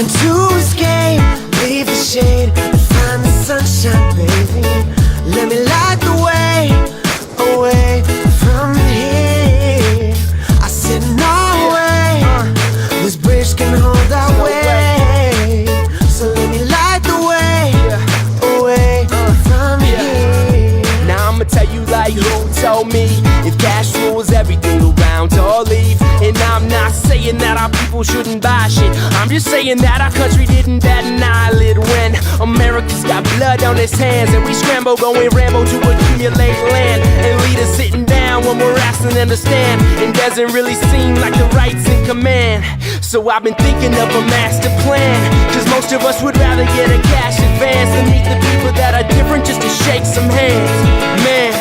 trying to escape, leave the shade and find the sunshine, baby. Let me light the way, away from here. I said no way, this bridge can hold our weight. So let me light the way, away from here. Now I'ma tell you like who told me, if cash rules everything around or leave. And I'm not saying that our people shouldn't buy shit, I'm just saying that our country didn't bat an eyelid when America's got blood on its hands, and we scramble going Rambo to accumulate land, and leaders sitting down when we're asked to understand, and doesn't really seem like the right's in command. So I've been thinking of a master plan, cause most of us would rather get a cash advance than meet the people that are different just to shake some hands. Man,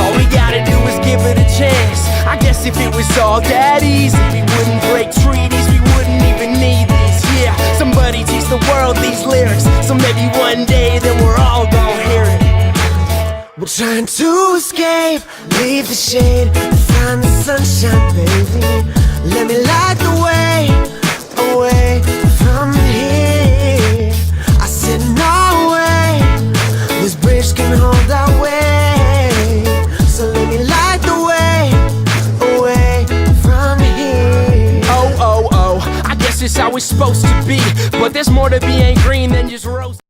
all we gotta do is give it a chance. I guess if it was all that easy, we wouldn't break treaties, we wouldn't even need these. Yeah, somebody teach the world these lyrics, so maybe one day then we're all gonna hear it. We're trying to escape, leave the shade and find the sunshine, baby. Let me light the way, away from here. I said no way, this bridge can hold our weight. So let me light the way, away from here. Oh, I guess it's how it's supposed to be, but there's more to being green than just rose.